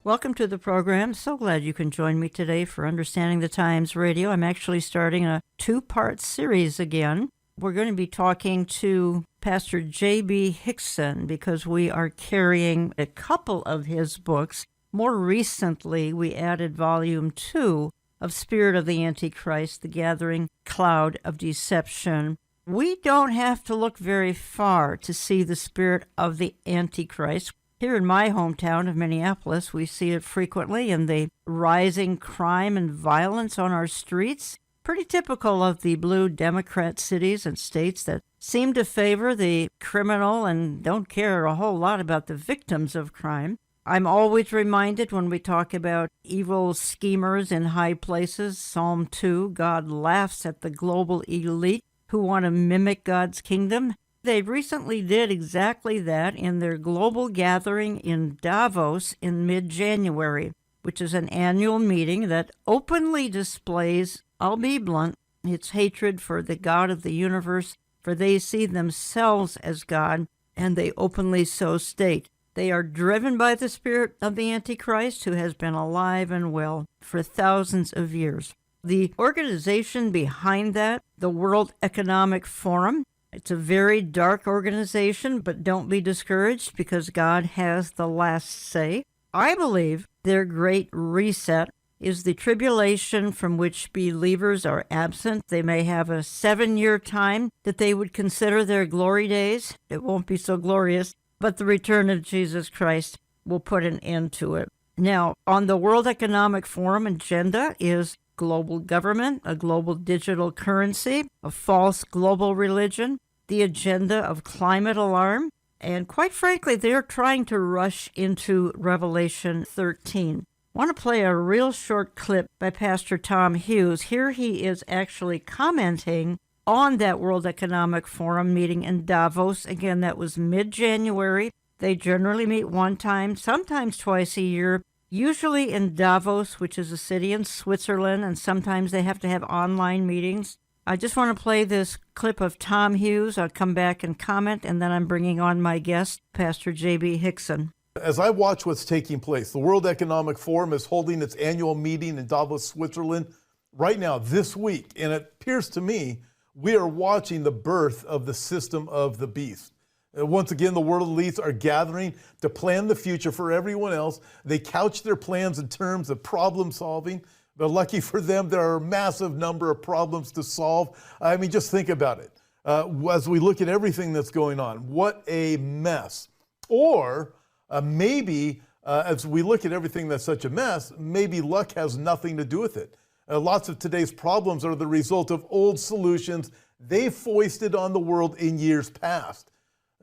Welcome to the program. So glad you can join me today for Understanding the Times Radio. I'm actually starting a two-part series again. We're going to be talking to Pastor J.B. Hickson because we are carrying a couple of his books. More recently, we added Volume 2 of Spirit of the Antichrist, The Gathering Cloud of Deception. We don't have to look very far to see the spirit of the Antichrist. Here in my hometown of Minneapolis, we see it frequently in the rising crime and violence on our streets. Pretty typical of the blue Democrat cities and states that seem to favor the criminal and don't care a whole lot about the victims of crime. I'm always reminded when we talk about evil schemers in high places, Psalm 2, God laughs at the global elite who want to mimic God's kingdom. They recently did exactly that in their global gathering in Davos in mid-January, which is an annual meeting that openly displays, I'll be blunt, its hatred for the God of the universe, for they see themselves as God, and they openly so state. They are driven by the spirit of the Antichrist, who has been alive and well for thousands of years. The organization behind that, the World Economic Forum, it's a very dark organization, but don't be discouraged because God has the last say. I believe their great reset is the tribulation from which believers are absent. They may have a 7-year time that they would consider their glory days. It won't be so glorious, but the return of Jesus Christ will put an end to it. Now, on the World Economic Forum agenda is global government, a global digital currency, a false global religion, the agenda of climate alarm, and quite frankly, they're trying to rush into Revelation 13. I want to play a real short clip by Pastor Tom Hughes. Here he is actually commenting on that World Economic Forum meeting in Davos. Again, that was mid-January. They generally meet one time, sometimes twice a year, usually in Davos, which is a city in Switzerland, and sometimes they have to have online meetings. I just want to play this clip of Tom Hughes. I'll come back and comment, and then I'm bringing on my guest, Pastor J.B. Hickson. As I watch what's taking place, the World Economic Forum is holding its annual meeting in Davos, Switzerland, right now, this week. And it appears to me we are watching the birth of the system of the beast. Once again, the world elites are gathering to plan the future for everyone else. They couch their plans in terms of problem solving. But lucky for them, there are a massive number of problems to solve. I mean, just think about it. As we look at everything that's going on, what a mess. Or maybe as we look at everything that's such a mess, maybe luck has nothing to do with it. Lots of today's problems are the result of old solutions they foisted on the world in years past.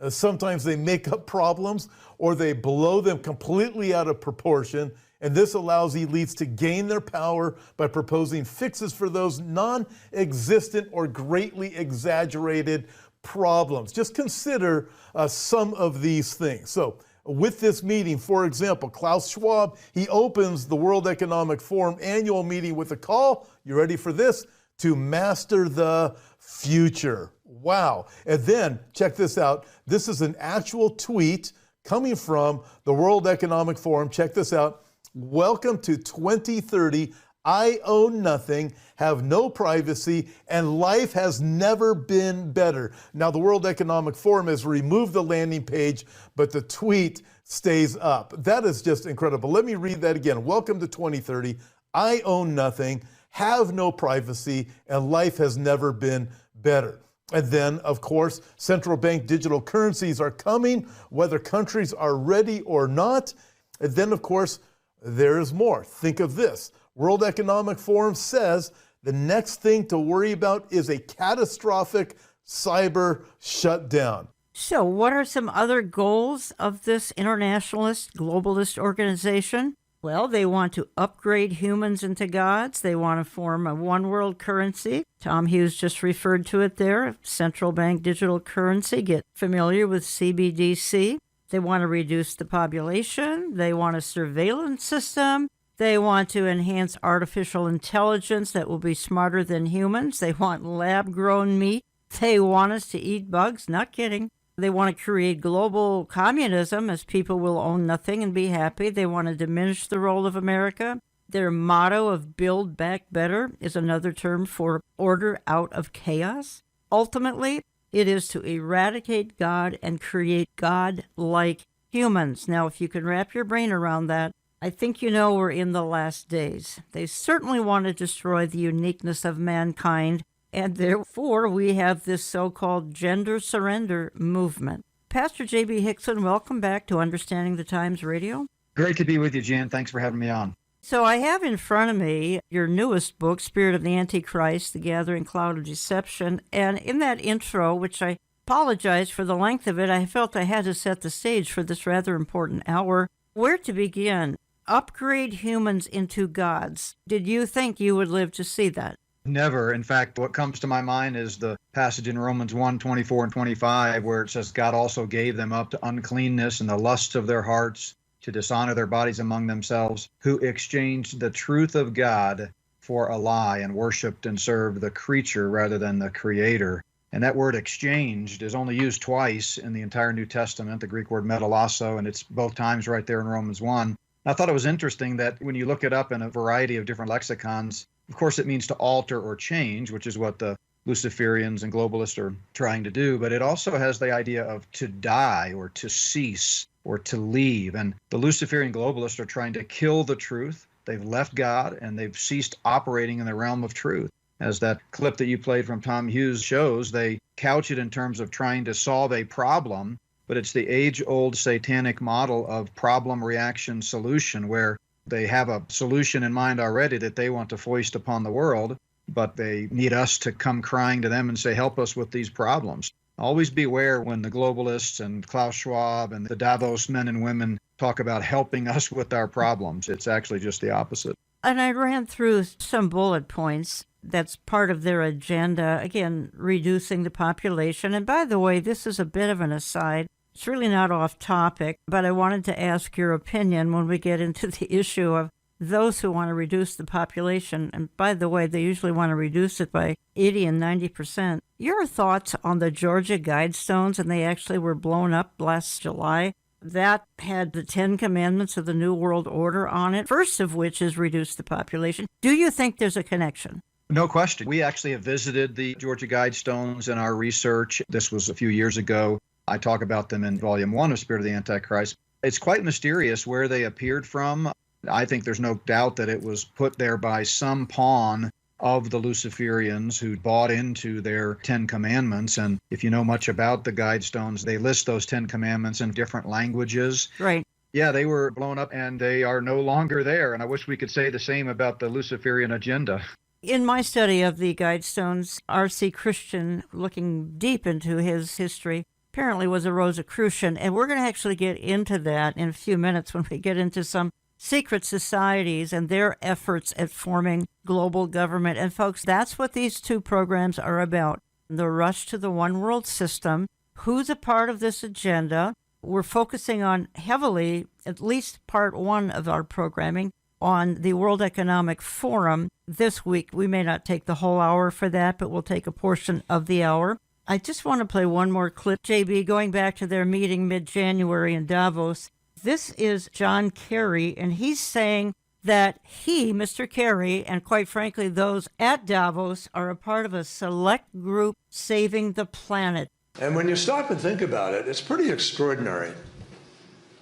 Sometimes they make up problems or they blow them completely out of proportion. And this allows elites to gain their power by proposing fixes for those non-existent or greatly exaggerated problems. Just consider some of these things. So with this meeting, for example, Klaus Schwab, he opens the World Economic Forum annual meeting with a call, you ready for this? To master the future. Wow. And then, check this out. This is an actual tweet coming from the World Economic Forum. Check this out. Welcome to 2030. I own nothing, have no privacy, and life has never been better. Now, the World Economic Forum has removed the landing page, but the tweet stays up. That is just incredible. Let me read that again. Welcome to 2030. I own nothing, have no privacy, and life has never been better. And then, of course, central bank digital currencies are coming, whether countries are ready or not. And then, of course, there is more. Think of this. World Economic Forum says the next thing to worry about is a catastrophic cyber shutdown. So what are some other goals of this internationalist, globalist organization? Well, they want to upgrade humans into gods. They want to form a one world currency. Tom Hughes just referred to it there, central bank digital currency. Get familiar with CBDC. They want to reduce the population. They want a surveillance system. They want to enhance artificial intelligence that will be smarter than humans. They want lab-grown meat. They want us to eat bugs. Not kidding. They want to create global communism as people will own nothing and be happy. They want to diminish the role of America. Their motto of build back better is another term for order out of chaos. Ultimately, it is to eradicate God and create God-like humans. Now, if you can wrap your brain around that, I think you know we're in the last days. They certainly want to destroy the uniqueness of mankind, and therefore we have this so-called gender surrender movement. Pastor J.B. Hickson, welcome back to Understanding the Times Radio. Great to be with you, Jan. Thanks for having me on. So I have in front of me your newest book, Spirit of the Antichrist, The Gathering Cloud of Deception. And in that intro, which I apologize for the length of it, I felt I had to set the stage for this rather important hour. Where to begin? Upgrade humans into gods. Did you think you would live to see that? Never. In fact, what comes to my mind is the passage in Romans 1:24 and 25, where it says, God also gave them up to uncleanness and the lusts of their hearts, to dishonor their bodies among themselves, who exchanged the truth of God for a lie and worshiped and served the creature rather than the creator. And that word exchanged is only used twice in the entire New Testament, the Greek word metalasso, and it's both times right there in Romans 1. I thought it was interesting that when you look it up in a variety of different lexicons, of course it means to alter or change, which is what the Luciferians and globalists are trying to do, but it also has the idea of to die or to cease or to leave. And the Luciferian globalists are trying to kill the truth. They've left God and they've ceased operating in the realm of truth. As that clip that you played from Tom Hughes shows, they couch it in terms of trying to solve a problem, but it's the age-old satanic model of problem, reaction, solution, where they have a solution in mind already that they want to foist upon the world, but they need us to come crying to them and say, help us with these problems. Always beware when the globalists and Klaus Schwab and the Davos men and women talk about helping us with our problems. It's actually just the opposite. And I ran through some bullet points. That's part of their agenda. Again, reducing the population. And by the way, this is a bit of an aside. It's really not off topic, but I wanted to ask your opinion when we get into the issue of those who want to reduce the population. And by the way, they usually want to reduce it by 80 and 90%. Your thoughts on the Georgia Guidestones, and they actually were blown up last July. That had the 10 Commandments of the New World Order on it, first of which is reduce the population. Do you think there's a connection? No question. We actually have visited the Georgia Guidestones in our research. This was a few years ago. I talk about them in Volume 1 of Spirit of the Antichrist. It's quite mysterious where they appeared from. I think there's no doubt that it was put there by some pawn of the Luciferians who bought into their 10 Commandments. And if you know much about the Guidestones, they list those 10 Commandments in different languages. Right. Yeah, they were blown up and they are no longer there. And I wish we could say the same about the Luciferian agenda. In my study of the Guidestones, R.C. Christian, looking deep into his history, apparently was a Rosicrucian. And we're going to actually get into that in a few minutes when we get into some secret societies and their efforts at forming global government. And folks, that's what these two programs are about. The rush to the one world system. Who's a part of this agenda? We're focusing on heavily, at least part one of our programming, on the World Economic Forum this week. We may not take the whole hour for that, but we'll take a portion of the hour. I just want to play one more clip, JB, going back to their meeting mid-January in Davos. This is John Kerry, and he's saying that he, Mr. Kerry, and quite frankly, those at Davos are a part of a select group saving the planet. And when you stop and think about it, it's pretty extraordinary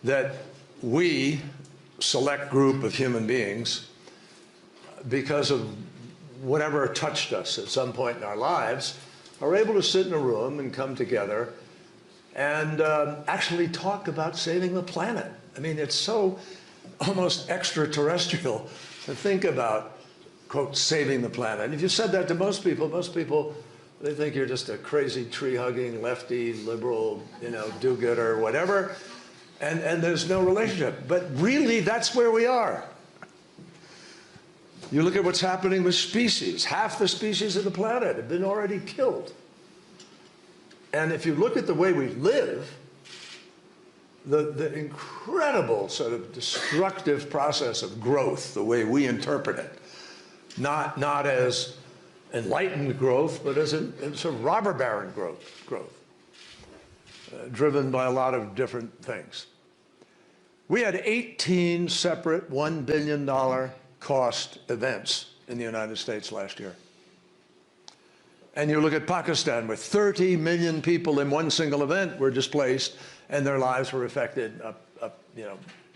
that we, select group of human beings, because of whatever touched us at some point in our lives, are able to sit in a room and come together and actually talk about saving the planet. I mean, it's so almost extraterrestrial to think about, quote, saving the planet. And if you said that to most people, they think you're just a crazy tree-hugging, lefty, liberal, do-gooder, whatever, and there's no relationship. But really, that's where we are. You look at what's happening with species. Half the species of the planet have been already killed. And if you look at the way we live, the incredible sort of destructive process of growth, the way we interpret it, not as enlightened growth, but as a sort of robber baron growth. driven by a lot of different things. We had 18 separate $1 billion cost events in the United States last year. And you look at Pakistan, where 30 million people in one single event were displaced and their lives were affected,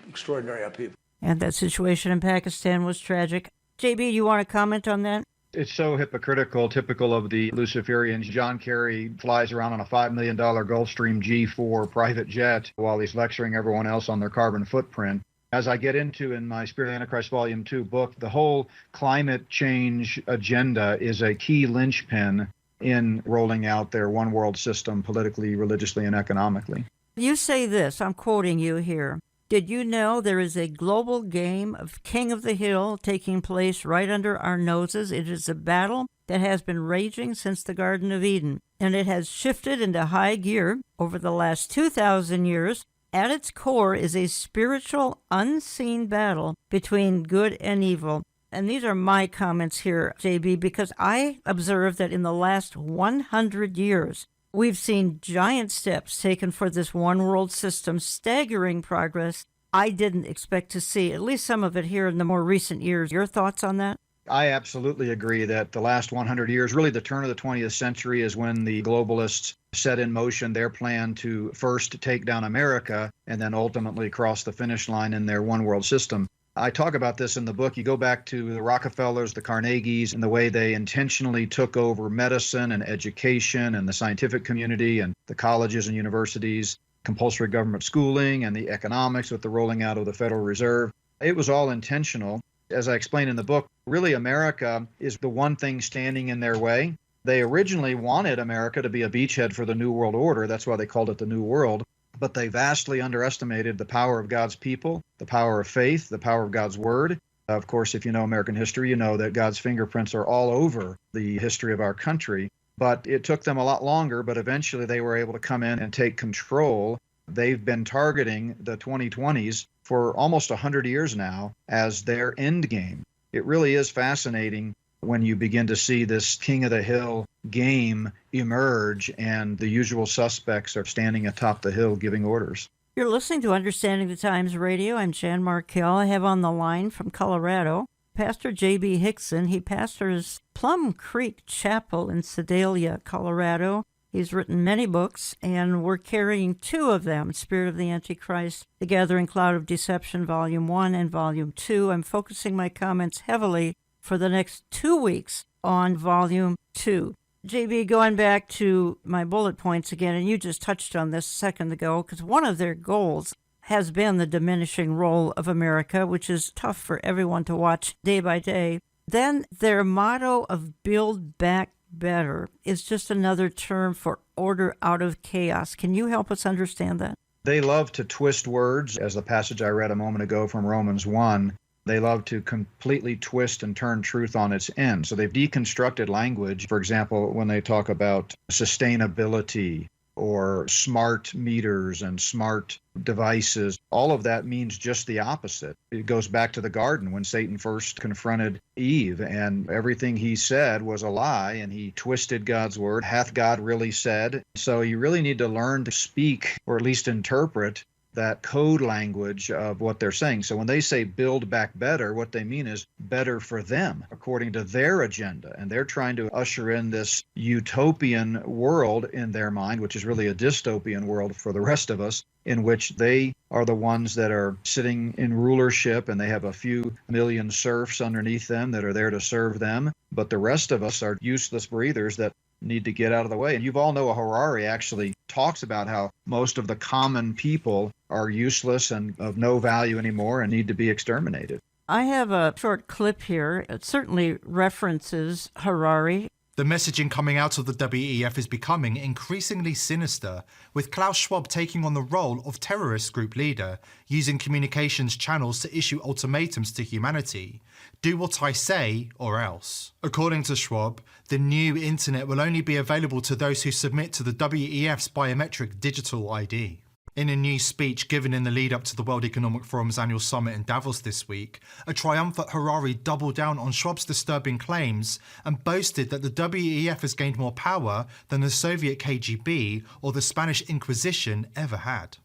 extraordinary upheaval. And that situation in Pakistan was tragic. JB, you want to comment on that? It's so hypocritical, typical of the Luciferians. John Kerry flies around on a $5 million Gulfstream G4 private jet while he's lecturing everyone else on their carbon footprint. As I get into in my Spirit of Antichrist Volume 2 book, the whole climate change agenda is a key linchpin in rolling out their one world system politically, religiously, and economically. You say this, I'm quoting you here. Did you know there is a global game of King of the Hill taking place right under our noses? It is a battle that has been raging since the Garden of Eden, and it has shifted into high gear over the last 2,000 years. At its core is a spiritual, unseen battle between good and evil. And these are my comments here, JB, because I observe that in the last 100 years, we've seen giant steps taken for this one world system, staggering progress I didn't expect to see, at least some of it here in the more recent years. Your thoughts on that? I absolutely agree that the last 100 years, really the turn of the 20th century, is when the globalists set in motion their plan to first take down America and then ultimately cross the finish line in their one world system. I talk about this in the book. You go back to the Rockefellers, the Carnegies, and the way they intentionally took over medicine and education and the scientific community and the colleges and universities, compulsory government schooling, and the economics with the rolling out of the Federal Reserve. It was all intentional. As I explain in the book, really America is the one thing standing in their way. They originally wanted America to be a beachhead for the New World Order. That's why they called it the New World. But they vastly underestimated the power of God's people, the power of faith, the power of God's word. Of course, if you know American history, you know that God's fingerprints are all over the history of our country. But it took them a lot longer, but eventually they were able to come in and take control. They've been targeting the 2020s for almost 100 years now as their end game. It really is fascinating when you begin to see this King of the Hill game emerge and the usual suspects are standing atop the hill giving orders. You're listening to Understanding the Times Radio. I'm Jan Markell. I have on the line from Colorado Pastor J.B. Hickson. He pastors Plum Creek Chapel in Sedalia, Colorado. He's written many books, and we're carrying two of them, Spirit of the Antichrist, The Gathering Cloud of Deception, Volume 1 and Volume 2. I'm focusing my comments heavily for the next 2 weeks on Volume 2. JB, going back to my bullet points again, and you just touched on this a second ago, because one of their goals has been the diminishing role of America, which is tough for everyone to watch day by day. Then their motto of Build Back Better is just another term for order out of chaos. Can you help us understand that? They love to twist words, as the passage I read a moment ago from Romans 1. They love to completely twist and turn truth on its end. So they've deconstructed language. For example, when they talk about sustainability or smart meters and smart devices, all of that means just the opposite. It goes back to the garden when Satan first confronted Eve, and everything he said was a lie, and he twisted God's word. Hath God really said? So you really need to learn to speak, or at least interpret, that code language of what they're saying. So when they say build back better, what they mean is better for them, according to their agenda. And they're trying to usher in this utopian world in their mind, which is really a dystopian world for the rest of us, in which they are the ones that are sitting in rulership and they have a few million serfs underneath them that are there to serve them. But the rest of us are useless breathers that need to get out of the way. And you all know Harari actually talks about how most of the common people are useless and of no value anymore and need to be exterminated. I have a short clip here. It certainly references Harari. The messaging coming out of the WEF is becoming increasingly sinister, with Klaus Schwab taking on the role of terrorist group leader, using communications channels to issue ultimatums to humanity. Do what I say or else. According to Schwab, the new internet will only be available to those who submit to the WEF's biometric digital ID. In a new speech given in the lead up to the World Economic Forum's annual summit in Davos this week, a triumphant Harari doubled down on Schwab's disturbing claims and boasted that the WEF has gained more power than the Soviet KGB or the Spanish Inquisition ever had.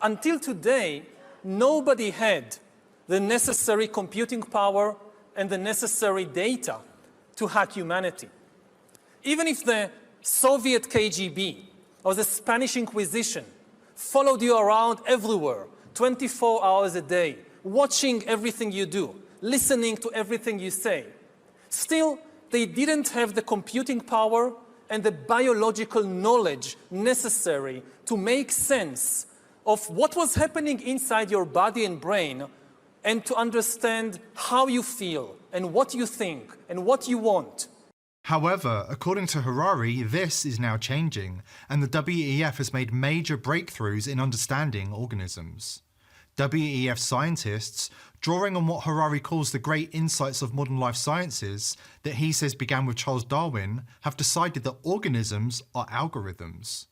Until today, nobody had the necessary computing power and the necessary data to hack humanity. Even if the Soviet KGB or the Spanish Inquisition followed you around everywhere, 24 hours a day, watching everything you do, listening to everything you say, still, they didn't have the computing power and the biological knowledge necessary to make sense of what was happening inside your body and brain and to understand how you feel and what you think and what you want. However, according to Harari, this is now changing, and the WEF has made major breakthroughs in understanding organisms. WEF scientists, drawing on what Harari calls the great insights of modern life sciences that he says began with Charles Darwin, have decided that organisms are algorithms.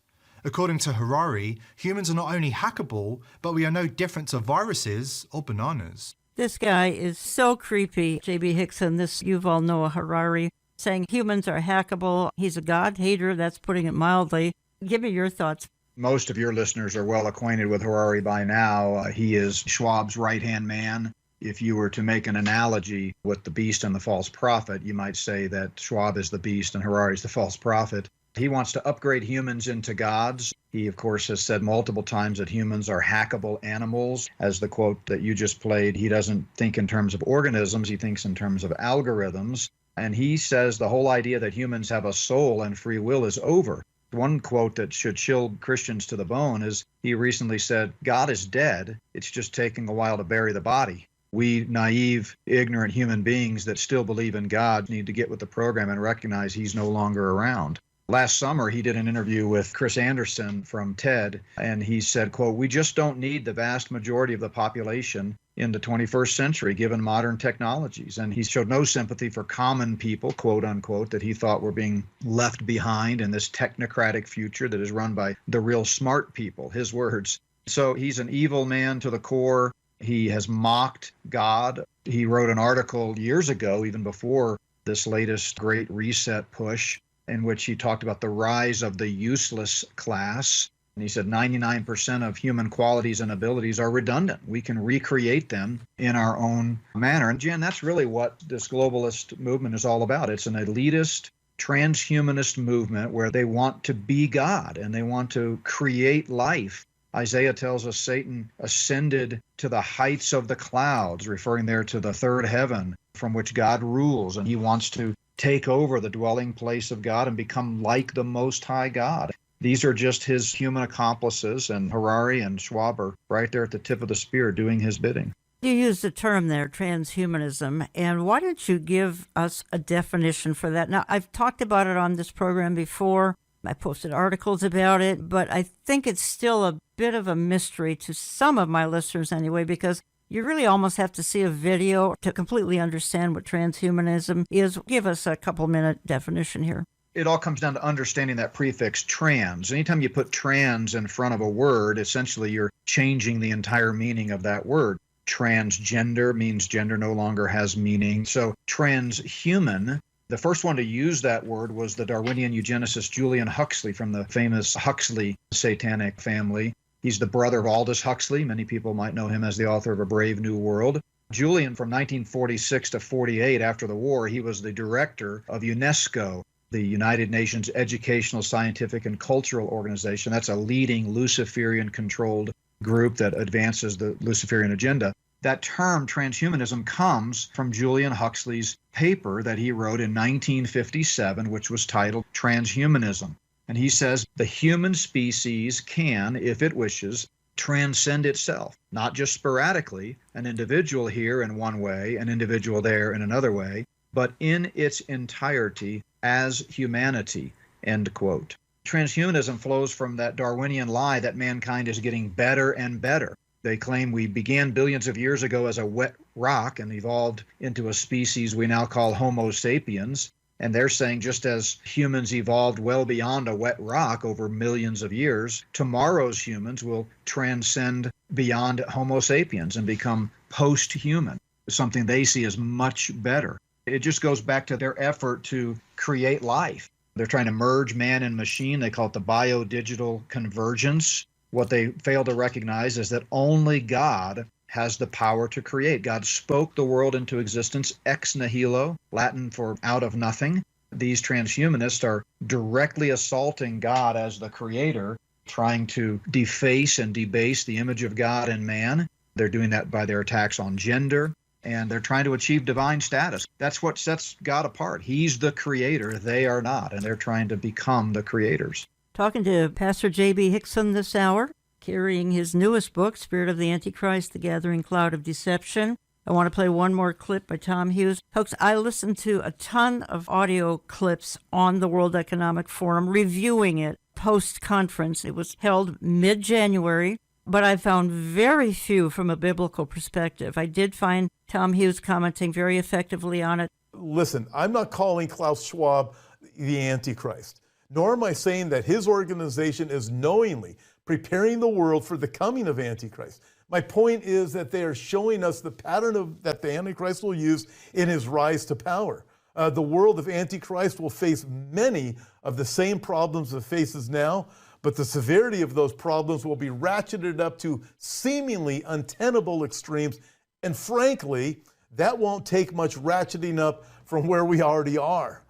According to Harari, humans are not only hackable, but we are no different to viruses or bananas. This guy is so creepy, J.B. Hickson, this Yuval Noah Harari, saying humans are hackable. He's a God-hater, that's putting it mildly. Give me your thoughts. Most of your listeners are well acquainted with Harari by now. He is Schwab's right-hand man. If you were to make an analogy with the beast and the false prophet, you might say that Schwab is the beast and Harari is the false prophet. He wants to upgrade humans into gods. He, of course, has said multiple times that humans are hackable animals. As the quote that you just played, he doesn't think in terms of organisms, he thinks in terms of algorithms. And he says the whole idea that humans have a soul and free will is over. One quote that should chill Christians to the bone is he recently said, God is dead. It's just taking a while to bury the body. We naive, ignorant human beings that still believe in God need to get with the program and recognize he's no longer around. Last summer, he did an interview with Chris Anderson from TED, and he said, quote, we just don't need the vast majority of the population in the 21st century, given modern technologies. And he showed no sympathy for common people, quote unquote, that he thought were being left behind in this technocratic future that is run by the real smart people, his words. So he's an evil man to the core. He has mocked God. He wrote an article years ago, even before this latest Great Reset push, in which he talked about the rise of the useless class. And he said 99% of human qualities and abilities are redundant. We can recreate them in our own manner. And Jen, that's really what this globalist movement is all about. It's an elitist, transhumanist movement where they want to be God and they want to create life. Isaiah tells us Satan ascended to the heights of the clouds, referring there to the third heaven from which God rules. And he wants to take over the dwelling place of God and become like the Most High God. These are just his human accomplices, and Harari and Schwab are right there at the tip of the spear doing his bidding. You used the term there, transhumanism, and why don't you give us a definition for that? Now, I've talked about it on this program before. I posted articles about it, but I think it's still a bit of a mystery to some of my listeners anyway, because you really almost have to see a video to completely understand what transhumanism is. Give us a couple-minute definition here. It all comes down to understanding that prefix trans. Anytime you put trans in front of a word, essentially you're changing the entire meaning of that word. Transgender means gender no longer has meaning. So transhuman, the first one to use that word was the Darwinian eugenicist Julian Huxley from the famous Huxley satanic family. He's the brother of Aldous Huxley. Many people might know him as the author of A Brave New World. Julian, from 1946 to 48, after the war, he was the director of UNESCO, the United Nations Educational, Scientific, and Cultural Organization. That's a leading Luciferian-controlled group that advances the Luciferian agenda. That term, transhumanism, comes from Julian Huxley's paper that he wrote in 1957, which was titled Transhumanism. And he says the human species can, if it wishes, transcend itself, not just sporadically, an individual here in one way, an individual there in another way, but in its entirety as humanity, end quote. Transhumanism flows from that Darwinian lie that mankind is getting better and better. They claim we began billions of years ago as a wet rock and evolved into a species we now call Homo sapiens. And they're saying just as humans evolved well beyond a wet rock over millions of years, tomorrow's humans will transcend beyond Homo sapiens and become post-human, something they see as much better. It just goes back to their effort to create life. They're trying to merge man and machine. They call it the bio-digital convergence. What they fail to recognize is that only God has the power to create. God spoke the world into existence ex nihilo, Latin for out of nothing. These transhumanists are directly assaulting God as the creator, trying to deface and debase the image of God in man. They're doing that by their attacks on gender, and they're trying to achieve divine status. That's what sets God apart. He's the creator, they are not, and they're trying to become the creators. Talking to Pastor J.B. Hickson this hour, carrying his newest book, Spirit of the Antichrist, The Gathering Cloud of Deception. I want to play one more clip by Tom Hughes. Folks, I listened to a ton of audio clips on the World Economic Forum, reviewing it post-conference. It was held mid-January, but I found very few from a biblical perspective. I did find Tom Hughes commenting very effectively on it. Listen, I'm not calling Klaus Schwab the Antichrist, nor am I saying that his organization is knowingly preparing the world for the coming of Antichrist. My point is that they are showing us the pattern that the Antichrist will use in his rise to power. The world of Antichrist will face many of the same problems it faces now, but the severity of those problems will be ratcheted up to seemingly untenable extremes. And frankly, that won't take much ratcheting up from where we already are.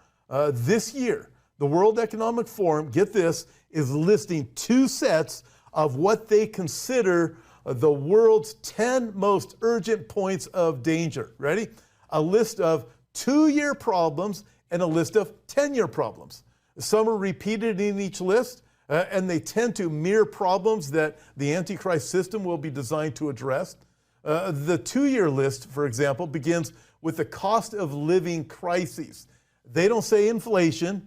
This year, the World Economic Forum, get this, is listing 2 sets of what they consider the world's 10 most urgent points of danger. Ready? A list of 2-year problems and a list of 10-year problems. Some are repeated in each list, and they tend to mirror problems that the Antichrist system will be designed to address. The 2-year list, for example, begins with the cost of living crises. They don't say inflation,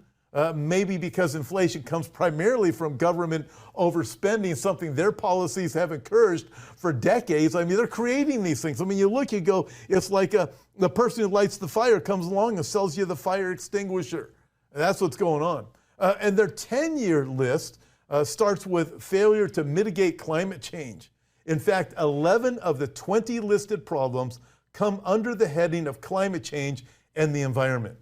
maybe because inflation comes primarily from government overspending, something their policies have encouraged for decades. I mean, they're creating these things. I mean, you look, you go, it's like the person who lights the fire comes along and sells you the fire extinguisher. And that's what's going on. And their 10-year list starts with failure to mitigate climate change. In fact, 11 of the 20 listed problems come under the heading of climate change and the environment.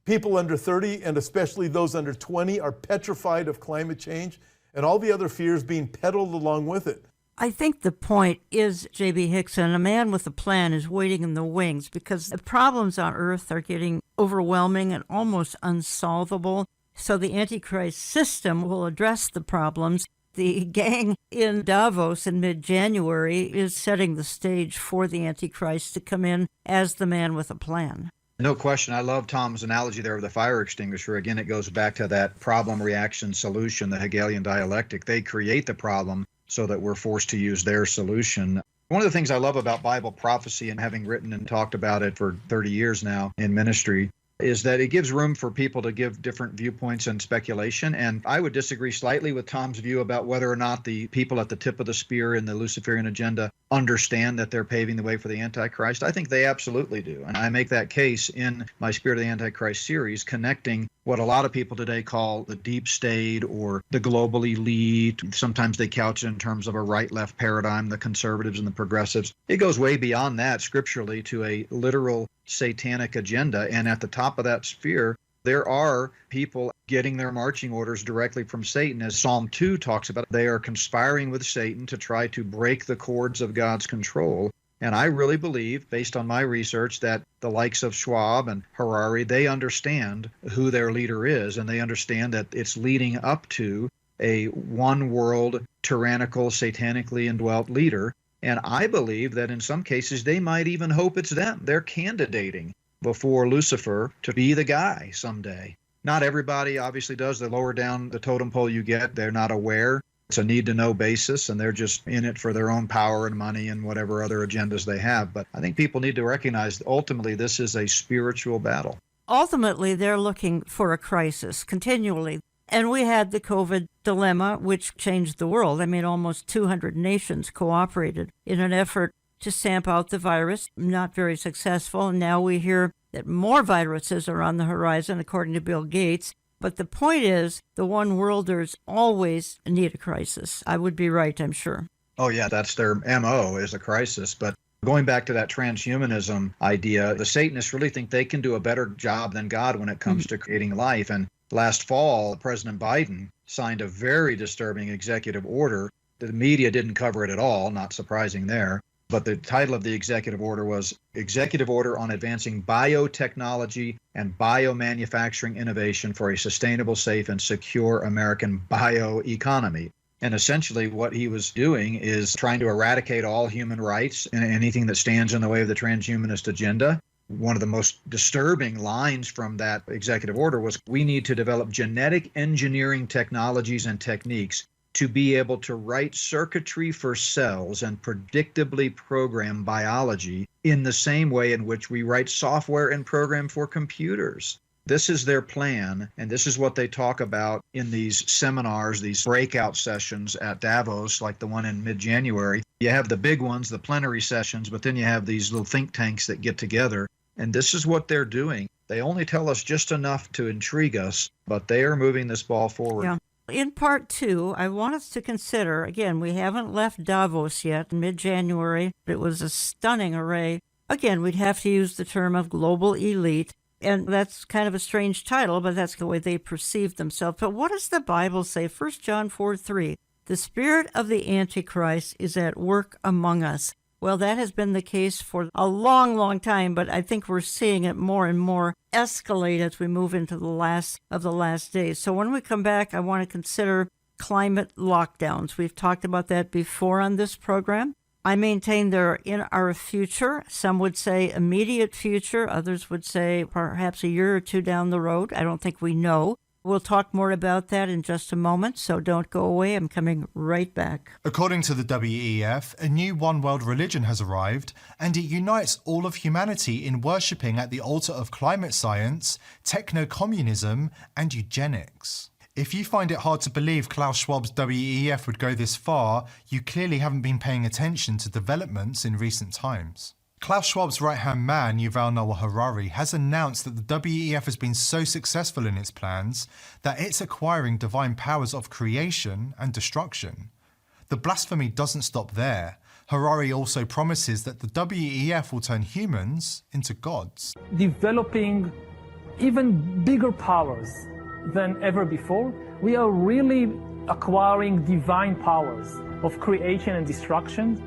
People under 30, and especially those under 20, are petrified of climate change and all the other fears being peddled along with it. I think the point is, J.B. Hickson, a man with a plan is waiting in the wings because the problems on Earth are getting overwhelming and almost unsolvable. So the Antichrist system will address the problems. The gang in Davos in mid-January is setting the stage for the Antichrist to come in as the man with a plan. No question. I love Tom's analogy there of the fire extinguisher. Again, it goes back to that problem, reaction, solution, the Hegelian dialectic. They create the problem so that we're forced to use their solution. One of the things I love about Bible prophecy, and having written and talked about it for 30 years now in ministry, is that it gives room for people to give different viewpoints and speculation. And I would disagree slightly with Tom's view about whether or not the people at the tip of the spear in the Luciferian agenda understand that they're paving the way for the Antichrist. I think they absolutely do. And I make that case in my Spirit of the Antichrist series, connecting what a lot of people today call the deep state or the global elite. Sometimes they couch it in terms of a right-left paradigm, the conservatives and the progressives. It goes way beyond that scripturally to a literal satanic agenda. And at the top of that sphere, there are people getting their marching orders directly from Satan. As Psalm 2 talks about, they are conspiring with Satan to try to break the cords of God's control. And I really believe, based on my research, that the likes of Schwab and Harari, they understand who their leader is, and they understand that it's leading up to a one-world, tyrannical, satanically indwelt leader. And I believe that in some cases, they might even hope it's them. They're candidating before Lucifer to be the guy someday. Not everybody obviously does. The lower down the totem pole you get, they're not aware. It's a need-to-know basis, and they're just in it for their own power and money and whatever other agendas they have. But I think people need to recognize that ultimately this is a spiritual battle. Ultimately, they're looking for a crisis continually. And we had the COVID dilemma, which changed the world. I mean, almost 200 nations cooperated in an effort to stamp out the virus. Not very successful. And now we hear that more viruses are on the horizon, according to Bill Gates. But the point is, the one worlders always need a crisis. I would be right, I'm sure. Oh, yeah, that's their MO, is a crisis. But going back to that transhumanism idea, the Satanists really think they can do a better job than God when it comes to creating life. And last fall, President Biden signed a very disturbing executive order. The media didn't cover it at all, not surprising there. But the title of the executive order was Executive Order on Advancing Biotechnology and Biomanufacturing Innovation for a Sustainable, Safe, and Secure American Bioeconomy. And essentially what he was doing is trying to eradicate all human rights and anything that stands in the way of the transhumanist agenda. One of the most disturbing lines from that executive order was, we need to develop genetic engineering technologies and techniques to be able to write circuitry for cells and predictably program biology in the same way in which we write software and program for computers. This is their plan, and this is what they talk about in these seminars, these breakout sessions at Davos, like the one in mid-January. You have the big ones, the plenary sessions, but then you have these little think tanks that get together, and this is what they're doing. They only tell us just enough to intrigue us, but they are moving this ball forward. Yeah. In part two, I want us to consider, again, we haven't left Davos yet, mid-January. It was a stunning array. Again, we'd have to use the term of global elite, and that's kind of a strange title, but that's the way they perceive themselves. But what does the Bible say? 1 John 4:3, the spirit of the Antichrist is at work among us. Well, that has been the case for a long, long time, but I think we're seeing it more and more escalate as we move into the last of the last days. So when we come back, I want to consider climate lockdowns. We've talked about that before on this program. I maintain they're in our future. Some would say immediate future. Others would say perhaps a year or two down the road. I don't think we know. We'll talk more about that in just a moment, so don't go away. I'm coming right back. According to the WEF, a new one world religion has arrived, and it unites all of humanity in worshipping at the altar of climate science, techno-communism, and eugenics. If you find it hard to believe Klaus Schwab's WEF would go this far, you clearly haven't been paying attention to developments in recent times. Klaus Schwab's right-hand man, Yuval Noah Harari, has announced that the WEF has been so successful in its plans that it's acquiring divine powers of creation and destruction. The blasphemy doesn't stop there. Harari also promises that the WEF will turn humans into gods. Developing even bigger powers than ever before. We are really acquiring divine powers of creation and destruction.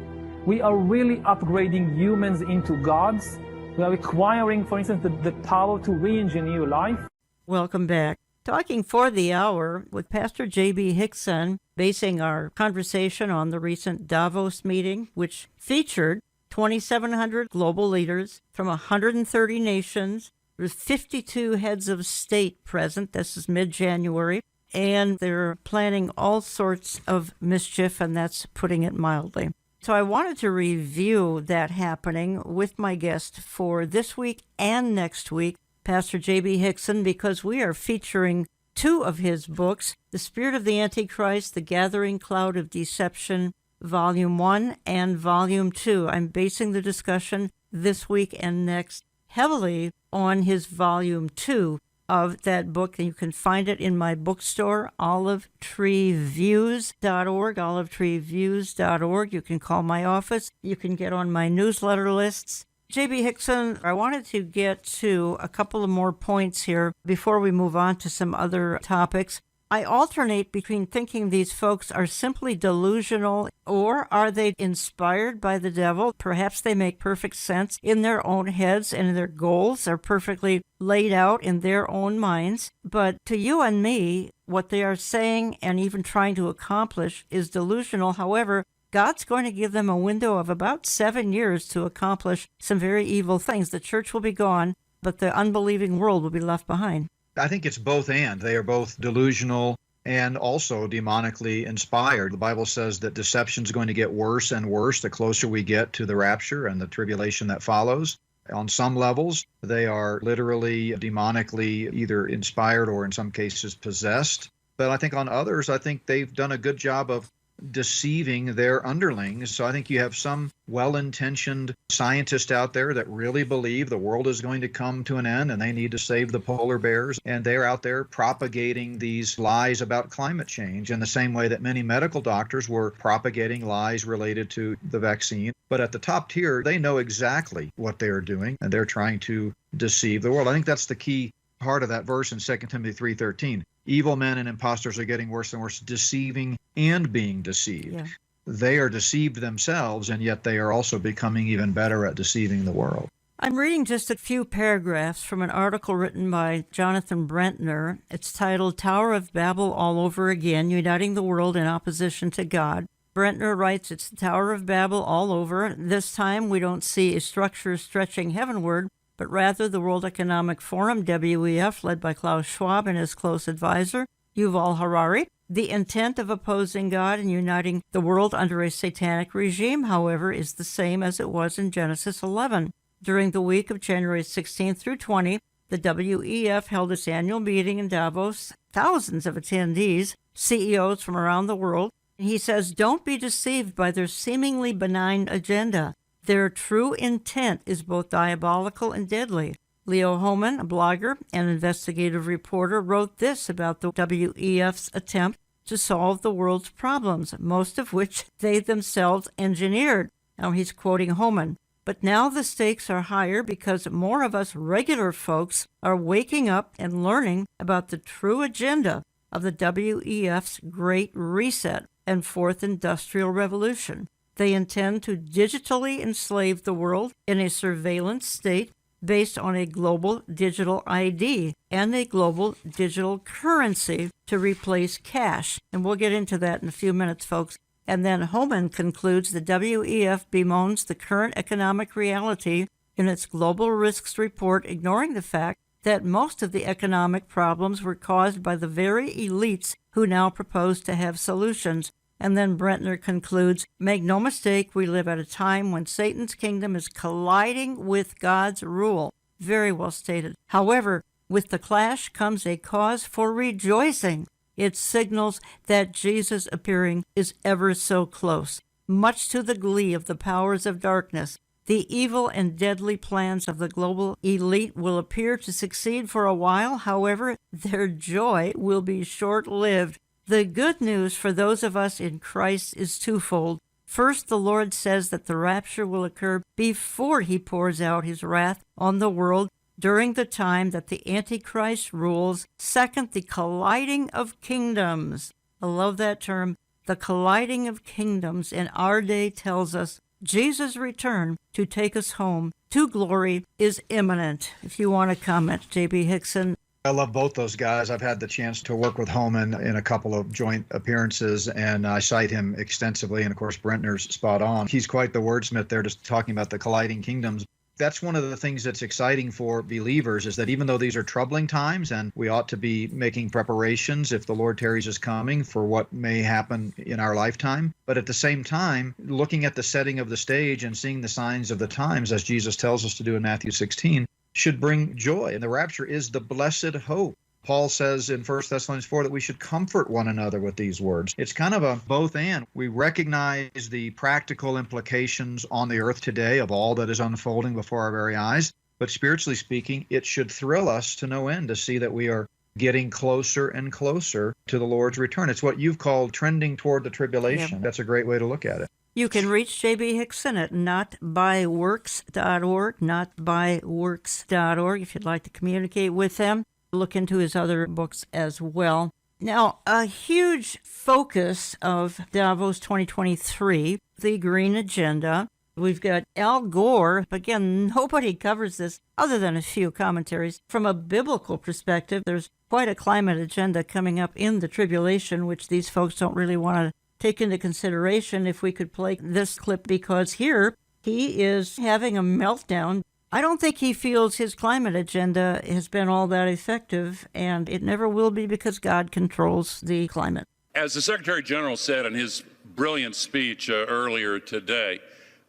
We are really upgrading humans into gods. We are acquiring, for instance, the power to re-engineer life. Welcome back. Talking for the hour with Pastor J.B. Hickson, basing our conversation on the recent Davos meeting, which featured 2,700 global leaders from 130 nations. There's 52 heads of state present. This is mid-January. And they're planning all sorts of mischief, and that's putting it mildly. So I wanted to review that happening with my guest for this week and next week, Pastor J.B. Hickson, because we are featuring two of his books, The Spirit of the Antichrist, The Gathering Cloud of Deception, Volume 1 and Volume 2. I'm basing the discussion this week and next heavily on his Volume 2 of that book. You can find it in my bookstore, olivetreeviews.org, olivetreeviews.org. You can call my office. You can get on my newsletter lists. J.B. Hickson, I wanted to get to a couple of more points here before we move on to some other topics. I alternate between thinking these folks are simply delusional, or are they inspired by the devil? Perhaps they make perfect sense in their own heads and their goals are perfectly laid out in their own minds. But to you and me, what they are saying and even trying to accomplish is delusional. However, God's going to give them a window of about 7 years to accomplish some very evil things. The church will be gone, but the unbelieving world will be left behind. I think it's both and. They are both delusional and also demonically inspired. The Bible says that deception is going to get worse and worse the closer we get to the rapture and the tribulation that follows. On some levels, they are literally demonically either inspired or in some cases possessed. But I think on others, I think they've done a good job of deceiving their underlings. So I think you have some well-intentioned scientists out there that really believe the world is going to come to an end and they need to save the polar bears. And they're out there propagating these lies about climate change in the same way that many medical doctors were propagating lies related to the vaccine. But at the top tier, they know exactly what they're doing, and they're trying to deceive the world. I think that's the key part of that verse in 2 Timothy 3:13. Evil men and impostors are getting worse and worse, deceiving and being deceived. Yeah. They are deceived themselves, and yet they are also becoming even better at deceiving the world. I'm reading just a few paragraphs from an article written by Jonathan Brentner. It's titled Tower of Babel All Over Again, Uniting the World in Opposition to God. Brentner writes, it's the Tower of Babel all over. This time we don't see a structure stretching heavenward, but rather the World Economic Forum, WEF, led by Klaus Schwab and his close advisor, Yuval Harari. The intent of opposing God and uniting the world under a satanic regime, however, is the same as it was in Genesis 11. During the week of January 16 through 20, the WEF held its annual meeting in Davos. Thousands of attendees, CEOs from around the world. He says, don't be deceived by their seemingly benign agenda. Their true intent is both diabolical and deadly. Leo Hohmann, a blogger and investigative reporter, wrote this about the WEF's attempt to solve the world's problems, most of which they themselves engineered. Now he's quoting Hohmann. But now the stakes are higher because more of us regular folks are waking up and learning about the true agenda of the WEF's Great Reset and Fourth Industrial Revolution. They intend to digitally enslave the world in a surveillance state based on a global digital ID and a global digital currency to replace cash. And we'll get into that in a few minutes, folks. And then Hohmann concludes the WEF bemoans the current economic reality in its Global Risks Report, ignoring the fact that most of the economic problems were caused by the very elites who now propose to have solutions. And then Brentner concludes, make no mistake, we live at a time when Satan's kingdom is colliding with God's rule. Very well stated. However, with the clash comes a cause for rejoicing. It signals that Jesus' appearing is ever so close, much to the glee of the powers of darkness. The evil and deadly plans of the global elite will appear to succeed for a while. However, their joy will be short-lived. The good news for those of us in Christ is twofold. First, the Lord says that the rapture will occur before he pours out his wrath on the world during the time that the Antichrist rules. Second, the colliding of kingdoms. I love that term. The colliding of kingdoms in our day tells us Jesus' return to take us home to glory is imminent. If you want to comment, J.B. Hickson. I love both those guys. I've had the chance to work with Hohmann in a couple of joint appearances, and I cite him extensively. And of course, Brentner's spot on. He's quite the wordsmith there, just talking about the colliding kingdoms. That's one of the things that's exciting for believers, is that even though these are troubling times and we ought to be making preparations if the Lord tarries his coming for what may happen in our lifetime, but at the same time, looking at the setting of the stage and seeing the signs of the times, as Jesus tells us to do in Matthew 16, should bring joy. And the rapture is the blessed hope. Paul says in 1 Thessalonians 4 that we should comfort one another with these words. It's kind of a both and. We recognize the practical implications on the earth today of all that is unfolding before our very eyes. But spiritually speaking, it should thrill us to no end to see that we are getting closer and closer to the Lord's return. It's what you've called trending toward the tribulation. Yep. That's a great way to look at it. You can reach J.B. Hickson at notbyworks.org, notbyworks.org, if you'd like to communicate with him. Look into his other books as well. Now, a huge focus of Davos 2023, the Green Agenda. We've got Al Gore. Again, nobody covers this other than a few commentaries. From a biblical perspective, there's quite a climate agenda coming up in the tribulation, which these folks don't really want to take into consideration. If we could play this clip, because here he is having a meltdown. I don't think he feels his climate agenda has been all that effective, and it never will be, because God controls the climate. As the Secretary General said in his brilliant speech earlier today,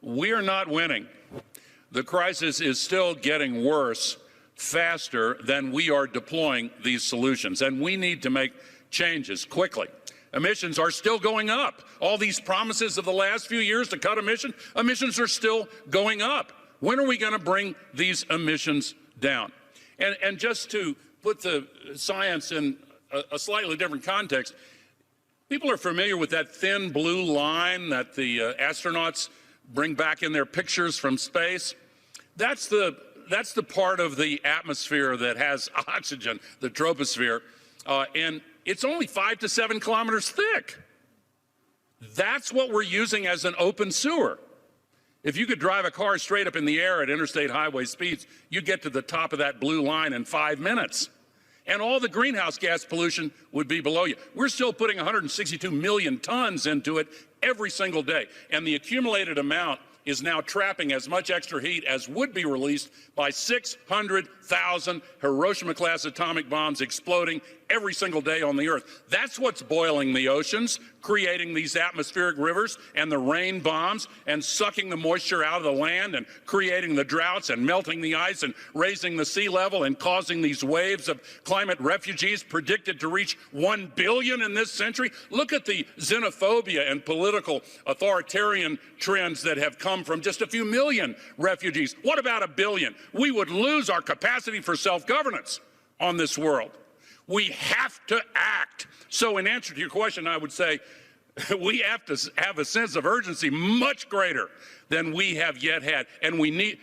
we are not winning. The crisis is still getting worse faster than we are deploying these solutions, and we need to make changes quickly. emissions are still going up. All these promises of the last few years to cut emissions are still going up. When are we going to bring these emissions down? And just to put the science in a slightly different context, people are familiar with that thin blue line that the astronauts bring back in their pictures from space. That's the part of the atmosphere that has oxygen, the troposphere, and it's only 5 to 7 kilometers thick. That's what we're using as an open sewer. If you could drive a car straight up in the air at interstate highway speeds, you'd get to the top of that blue line in 5 minutes. And all the greenhouse gas pollution would be below you. We're still putting 162 million tons into it every single day. And the accumulated amount is now trapping as much extra heat as would be released by 600,000 Hiroshima-class atomic bombs exploding every single day on the Earth. That's what's boiling the oceans, creating these atmospheric rivers and the rain bombs and sucking the moisture out of the land and creating the droughts and melting the ice and raising the sea level and causing these waves of climate refugees predicted to reach 1 billion in this century. Look at the xenophobia and political authoritarian trends that have come from just a few million refugees. What about 1 billion? We would lose our capacity for self-governance on this world. We have to act. So in answer to your question, I would say we have to have a sense of urgency much greater than we have yet had, and we need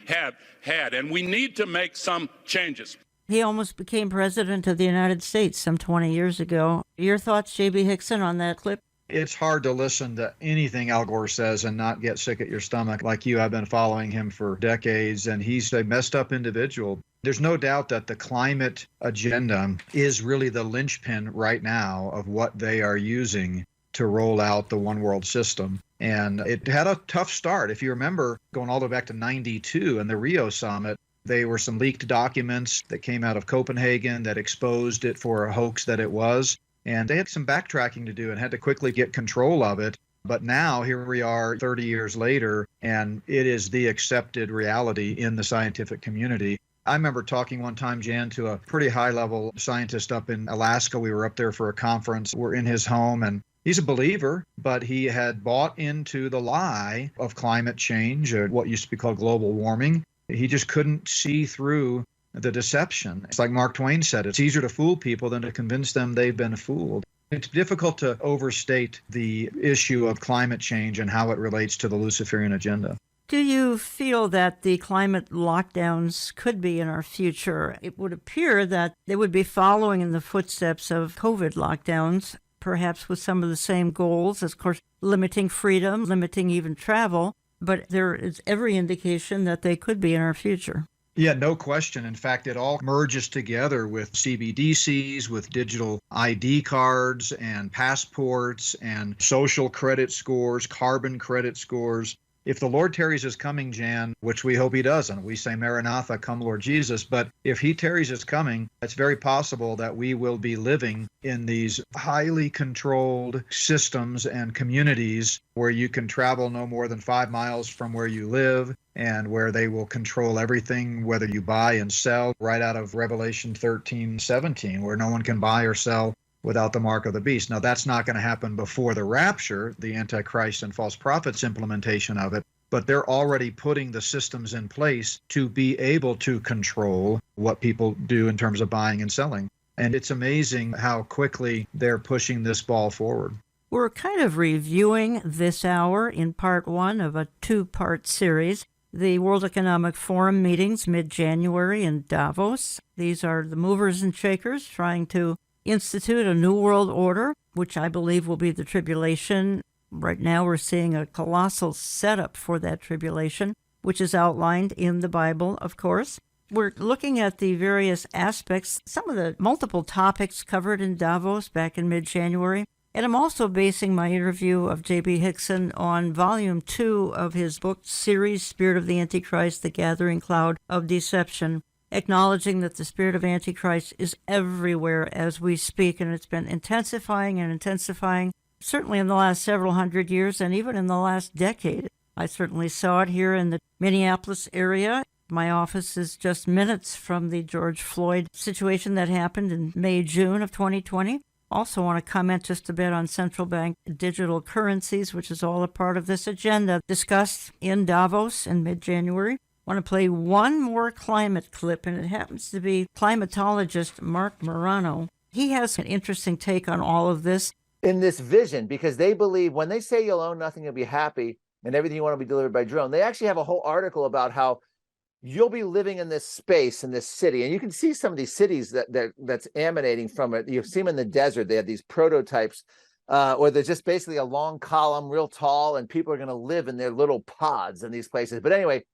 to make some changes. He almost became president of the United States some 20 years ago. Your thoughts, J.B. Hickson, on that clip? It's hard to listen to anything Al Gore says and not get sick at your stomach. Like you, I've been following him for decades, and he's a messed up individual. There's no doubt that the climate agenda is really the linchpin right now of what they are using to roll out the one world system. And it had a tough start. If you remember, going all the way back to 92 and the Rio summit, there were some leaked documents that came out of Copenhagen that exposed it for a hoax that it was. And they had some backtracking to do and had to quickly get control of it. But now here we are 30 years later, and it is the accepted reality in the scientific community. I remember talking one time, Jan, to a pretty high-level scientist up in Alaska. We were up there for a conference. We're in his home, and he's a believer, but he had bought into the lie of climate change, or what used to be called global warming. He just couldn't see through the deception. It's like Mark Twain said, it's easier to fool people than to convince them they've been fooled. It's difficult to overstate the issue of climate change and how it relates to the Luciferian agenda. Do you feel that the climate lockdowns could be in our future? It would appear that they would be following in the footsteps of COVID lockdowns, perhaps with some of the same goals, as, of course, limiting freedom, limiting even travel, but there is every indication that they could be in our future. Yeah, no question. In fact, it all merges together with CBDCs, with digital ID cards and passports and social credit scores, carbon credit scores. If the Lord tarries his coming, Jan, which we hope he doesn't, we say, Maranatha, come Lord Jesus, but if he tarries his coming, it's very possible that we will be living in these highly controlled systems and communities where you can travel no more than 5 miles from where you live, and where they will control everything, whether you buy and sell, right out of Revelation 13:17, where no one can buy or sell without the mark of the beast. Now, that's not going to happen before the rapture, the Antichrist and false prophets implementation of it, but they're already putting the systems in place to be able to control what people do in terms of buying and selling. And it's amazing how quickly they're pushing this ball forward. We're kind of reviewing this hour in part one of a two-part series, the World Economic Forum meetings mid-January in Davos. These are the movers and shakers trying to institute a new world order, which I believe will be the tribulation. Right now we're seeing a colossal setup for that tribulation, which is outlined in the Bible, of course. We're looking at the various aspects, some of the multiple topics covered in Davos back in mid-January. And I'm also basing my interview of J.B. Hickson on Volume 2 of his book series, Spirit of the Antichrist, The Gathering Cloud of Deception, acknowledging that the spirit of Antichrist is everywhere as we speak, and it's been intensifying and intensifying, certainly in the last several hundred years and even in the last decade. I certainly saw it here in the Minneapolis area. My office is just minutes from the George Floyd situation that happened in May, June of 2020. Also want to comment just a bit on central bank digital currencies, which is all a part of this agenda discussed in Davos in mid-January. Want to play one more climate clip, and it happens to be climatologist Mark Morano. He has an interesting take on all of this. In this vision, because they believe when they say you'll own nothing, you'll be happy, and everything you want to be delivered by drone, they actually have a whole article about how you'll be living in this space, in this city. And you can see some of these cities that's emanating from it. You see them in the desert. They have these prototypes, or they're just basically a long column, real tall, and people are going to live in their little pods in these places. But anyway,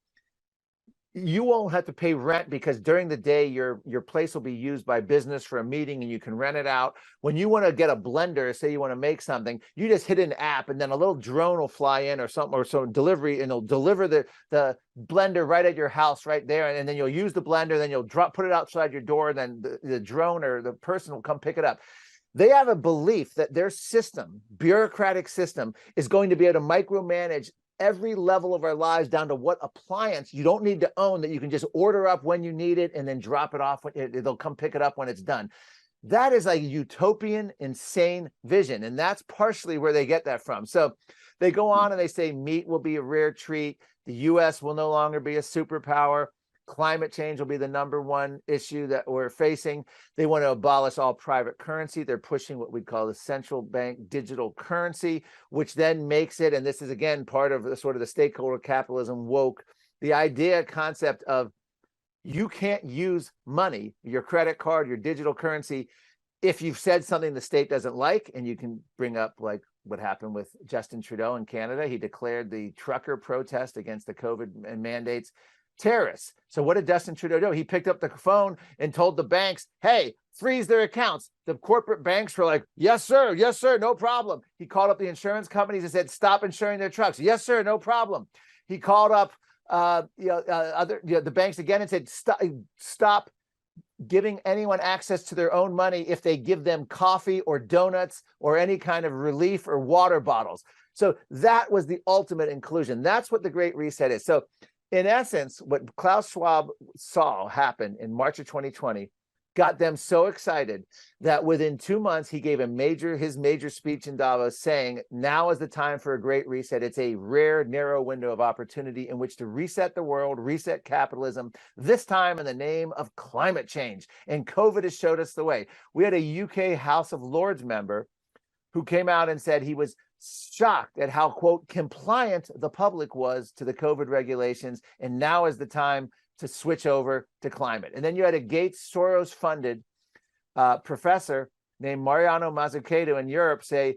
you won't have to pay rent because during the day, your place will be used by business for a meeting and you can rent it out. When you want to get a blender, say you want to make something, you just hit an app and then a little drone will fly in or something, or some delivery, and it'll deliver the blender right at your house right there. And then you'll use the blender, then you'll put it outside your door, and then the drone or the person will come pick it up. They have a belief that their system, bureaucratic system, is going to be able to micromanage every level of our lives down to what appliance you don't need to own, that you can just order up when you need it and then drop it off. They'll come pick it up when it's done. That is a utopian, insane vision. And that's partially where they get that from. So they go on and they say meat will be a rare treat. The U.S. will no longer be a superpower. Climate change will be the number one issue that we're facing. They want to abolish all private currency. They're pushing what we call the central bank digital currency, which then makes it, and this is again part of the sort of the stakeholder capitalism woke, the concept of you can't use money, your credit card, your digital currency, if you've said something the state doesn't like. And you can bring up like what happened with Justin Trudeau in Canada. He declared the trucker protest against the COVID mandates terrorists. So what did Justin Trudeau do? He picked up the phone and told the banks, hey, freeze their accounts. The corporate banks were like, yes, sir, no problem. He called up the insurance companies and said, stop insuring their trucks. Yes, sir, no problem. He called up the banks again and said, stop giving anyone access to their own money if they give them coffee or donuts or any kind of relief or water bottles. So that was the ultimate inclusion. That's what the Great Reset is. So in essence, what Klaus Schwab saw happen in March of 2020 got them so excited that within 2 months, he gave his major speech in Davos saying, now is the time for a great reset. It's a rare, narrow window of opportunity in which to reset the world, reset capitalism, this time in the name of climate change. And COVID has showed us the way. We had a UK House of Lords member who came out and said he was shocked at how, quote, compliant the public was to the COVID regulations. And now is the time to switch over to climate. And then you had a Gates Soros-funded professor named Mariano Mazzucato in Europe say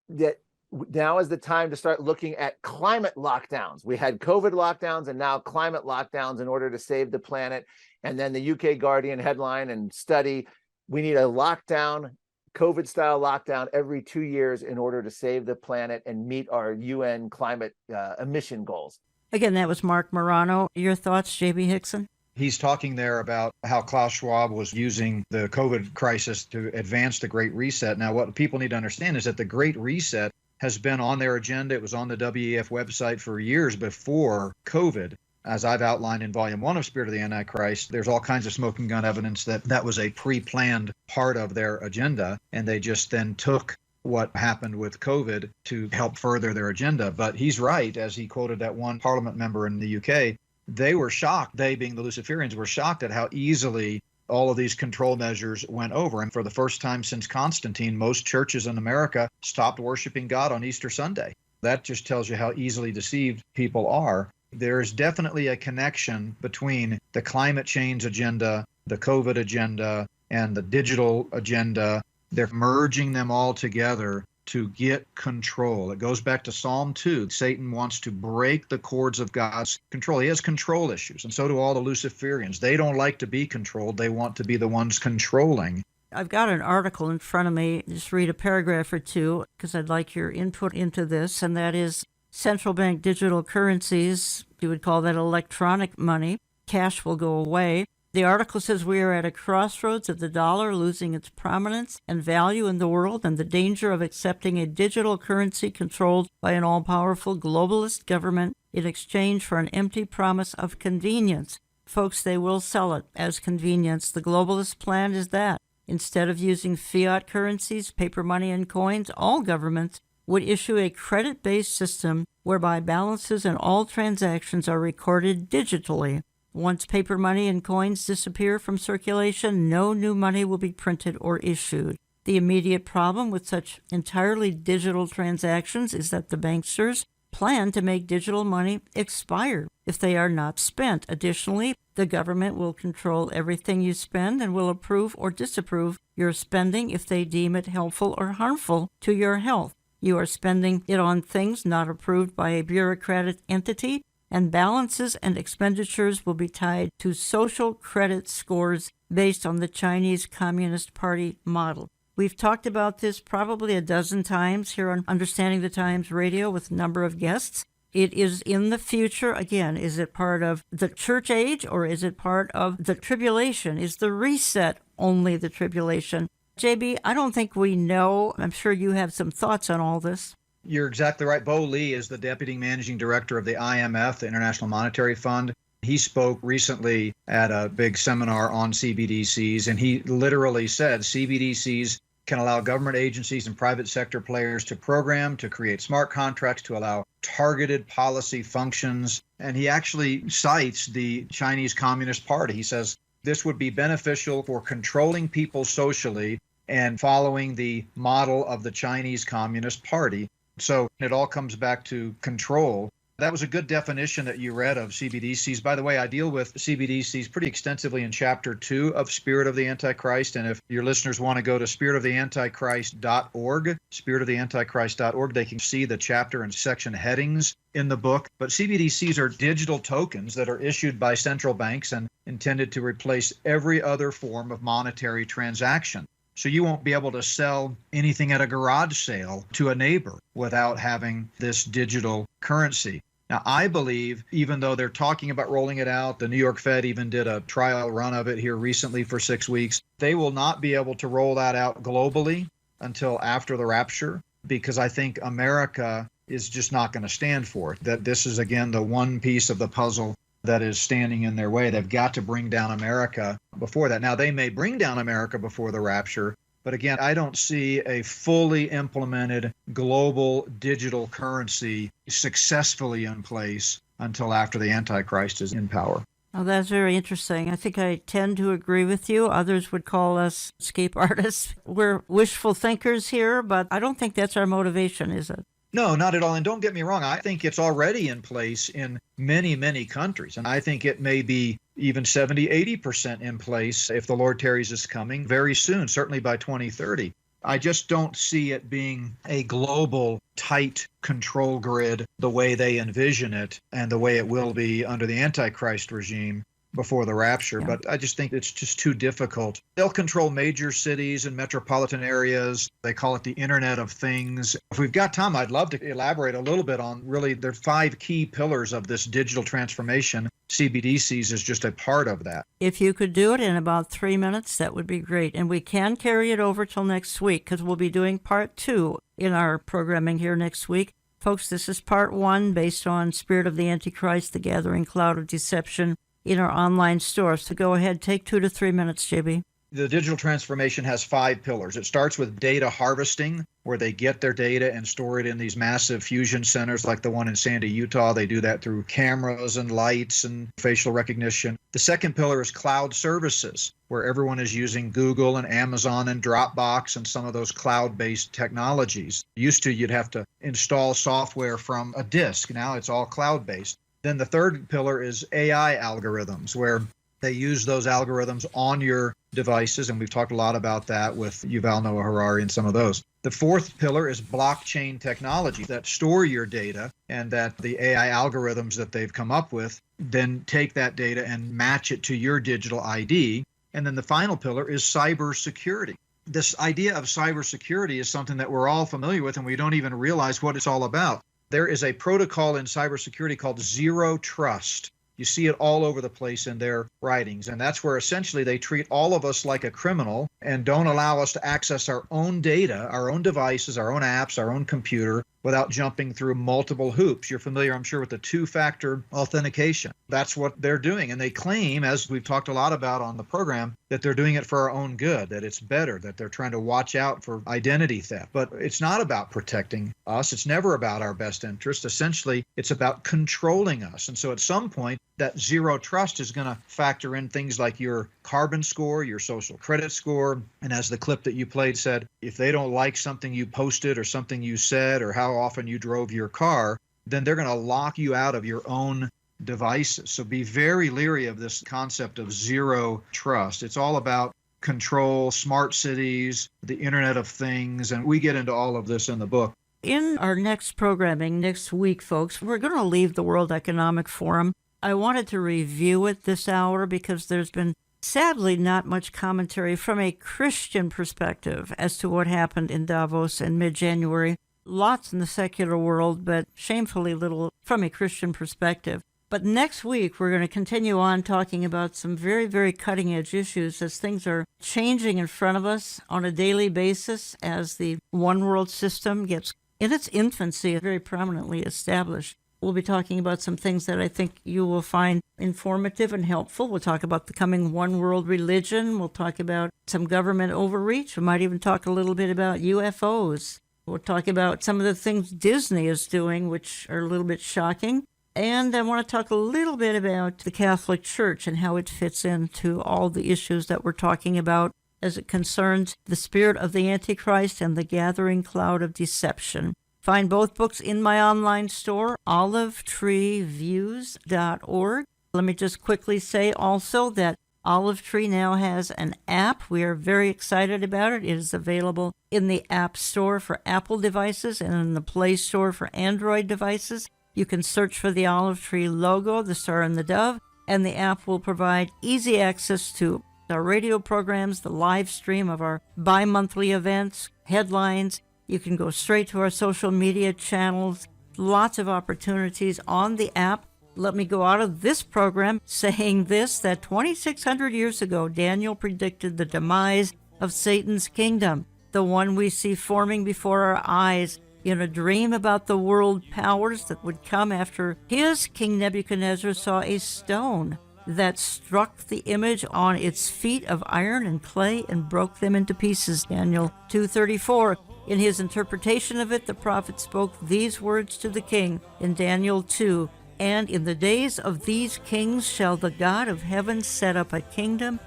that now is the time to start looking at climate lockdowns. We had COVID lockdowns and now climate lockdowns in order to save the planet. And then the UK Guardian headline and study, we need a lockdown, COVID-style lockdown every 2 years in order to save the planet and meet our UN climate emission goals. Again, that was Mark Morano. Your thoughts, J.B. Hickson? He's talking there about how Klaus Schwab was using the COVID crisis to advance the Great Reset. Now, what people need to understand is that the Great Reset has been on their agenda. It was on the WEF website for years before COVID. As I've outlined in Volume 1 of Spirit of the Antichrist, there's all kinds of smoking gun evidence that was a pre-planned part of their agenda, and they just then took what happened with COVID to help further their agenda. But he's right, as he quoted that one parliament member in the UK, they were shocked, they being the Luciferians, were shocked at how easily all of these control measures went over. And for the first time since Constantine, most churches in America stopped worshiping God on Easter Sunday. That just tells you how easily deceived people are. There is definitely a connection between the climate change agenda, the COVID agenda, and the digital agenda. They're merging them all together to get control. It goes back to Psalm 2. Satan wants to break the cords of God's control. He has control issues, and so do all the Luciferians. They don't like to be controlled. They want to be the ones controlling. I've got an article in front of me. Just read a paragraph or two because I'd like your input into this, and that is central bank digital currencies. You would call that electronic money. Cash will go away. The article says we are at a crossroads of the dollar losing its prominence and value in the world and the danger of accepting a digital currency controlled by an all-powerful globalist government in exchange for an empty promise of convenience. Folks, they will sell it as convenience. The globalist plan is that. Instead of using fiat currencies, paper money, and coins, all governments would issue a credit-based system whereby balances and all transactions are recorded digitally. Once paper money and coins disappear from circulation, no new money will be printed or issued. The immediate problem with such entirely digital transactions is that the banksters plan to make digital money expire if they are not spent. Additionally, the government will control everything you spend and will approve or disapprove your spending if they deem it helpful or harmful to your health. You are spending it on things not approved by a bureaucratic entity, and balances and expenditures will be tied to social credit scores based on the Chinese Communist Party model. We've talked about this probably a dozen times here on Understanding the Times Radio with a number of guests. It is in the future. Again, is it part of the church age or is it part of the tribulation? Is the reset only the tribulation? JB, I don't think we know. I'm sure you have some thoughts on all this. You're exactly right. Bo Lee is the deputy managing director of the IMF, the International Monetary Fund. He spoke recently at a big seminar on CBDCs, and he literally said CBDCs can allow government agencies and private sector players to program, to create smart contracts, to allow targeted policy functions. And he actually cites the Chinese Communist Party. He says this would be beneficial for controlling people socially and following the model of the Chinese Communist Party. So it all comes back to control. That was a good definition that you read of CBDCs. By the way, I deal with CBDCs pretty extensively in Chapter 2 of Spirit of the Antichrist. And if your listeners want to go to spiritoftheantichrist.org, spiritoftheantichrist.org, they can see the chapter and section headings in the book. But CBDCs are digital tokens that are issued by central banks and intended to replace every other form of monetary transaction. So you won't be able to sell anything at a garage sale to a neighbor without having this digital currency. Now, I believe, even though they're talking about rolling it out, the New York Fed even did a trial run of it here recently for 6 weeks, they will not be able to roll that out globally until after the rapture, because I think America is just not going to stand for it. That this is, again, the one piece of the puzzle that is standing in their way. They've got to bring down America before that. Now, they may bring down America before the rapture, but again, I don't see a fully implemented global digital currency successfully in place until after the Antichrist is in power. Oh, that's very interesting. I think I tend to agree with you. Others would call us escape artists. We're wishful thinkers here, but I don't think that's our motivation, is it? No, not at all. And don't get me wrong, I think it's already in place in many, many countries. And I think it may be even 70, 80% in place if the Lord tarries is coming very soon, certainly by 2030. I just don't see it being a global, tight control grid the way they envision it and the way it will be under the Antichrist regime before the rapture. Yeah. But I just think it's just too difficult. They'll control major cities and metropolitan areas. They call it the Internet of Things. If we've got time, I'd love to elaborate a little bit on really the 5 key pillars of this digital transformation. CBDCs is just a part of that. If you could do it in about 3 minutes, that would be great. And we can carry it over till next week because we'll be doing part 2 in our programming here next week. Folks, this is part 1 based on Spirit of the Antichrist, the Gathering Cloud of Deception, in our online store. So go ahead, take 2 to 3 minutes, JB. The digital transformation has 5 pillars. It starts with data harvesting, where they get their data and store it in these massive fusion centers like the one in Sandy, Utah. They do that through cameras and lights and facial recognition. The second pillar is cloud services, where everyone is using Google and Amazon and Dropbox and some of those cloud-based technologies. Used to, you'd have to install software from a disk. Now it's all cloud-based. Then the third pillar is AI algorithms, where they use those algorithms on your devices, and we've talked a lot about that with Yuval Noah Harari and some of those. The fourth pillar is blockchain technology that store your data, and that the AI algorithms that they've come up with then take that data and match it to your digital ID. And then the final pillar is cybersecurity. This idea of cybersecurity is something that we're all familiar with, and we don't even realize what it's all about. There is a protocol in cybersecurity called zero trust. You see it all over the place in their writings. And that's where essentially they treat all of us like a criminal and don't allow us to access our own data, our own devices, our own apps, our own computer without jumping through multiple hoops. You're familiar, I'm sure, with the two-factor authentication. That's what they're doing. And they claim, as we've talked a lot about on the program, that they're doing it for our own good, that it's better, that they're trying to watch out for identity theft. But it's not about protecting us. It's never about our best interest. Essentially, it's about controlling us. And so at some point, that zero trust is going to factor in things like your carbon score, your social credit score. And as the clip that you played said, if they don't like something you posted or something you said or how often you drove your car, then they're going to lock you out of your own devices. So be very leery of this concept of zero trust. It's all about control, smart cities, the Internet of Things, and we get into all of this in the book. In our next programming next week, folks, we're going to leave the World Economic Forum. I wanted to review it this hour because there's been sadly not much commentary from a Christian perspective as to what happened in Davos in mid-January. Lots in the secular world, but shamefully little from a Christian perspective. But next week, we're going to continue on talking about some very, very cutting-edge issues as things are changing in front of us on a daily basis as the one world system gets in its infancy very prominently established. We'll be talking about some things that I think you will find informative and helpful. We'll talk about the coming one world religion. We'll talk about some government overreach. We might even talk a little bit about UFOs. We'll talk about some of the things Disney is doing, which are a little bit shocking. And I want to talk a little bit about the Catholic Church and how it fits into all the issues that we're talking about as it concerns the spirit of the Antichrist and the gathering cloud of deception. Find both books in my online store, olivetreeviews.org. Let me just quickly say also that Olive Tree now has an app. We are very excited about it. It is available in the App Store for Apple devices and in the Play Store for Android devices. You can search for the Olive Tree logo, the star and the dove, and the app will provide easy access to our radio programs, the live stream of our bi-monthly events, headlines. You can go straight to our social media channels. Lots of opportunities on the app. Let me go out of this program saying this, that 2,600 years ago, Daniel predicted the demise of Satan's kingdom, the one we see forming before our eyes in a dream about the world powers that would come after his King Nebuchadnezzar saw a stone that struck the image on its feet of iron and clay and broke them into pieces. Daniel 2:34. In his interpretation of it, the prophet spoke these words to the king in Daniel 2, "And in the days of these kings shall the God of heaven set up a kingdom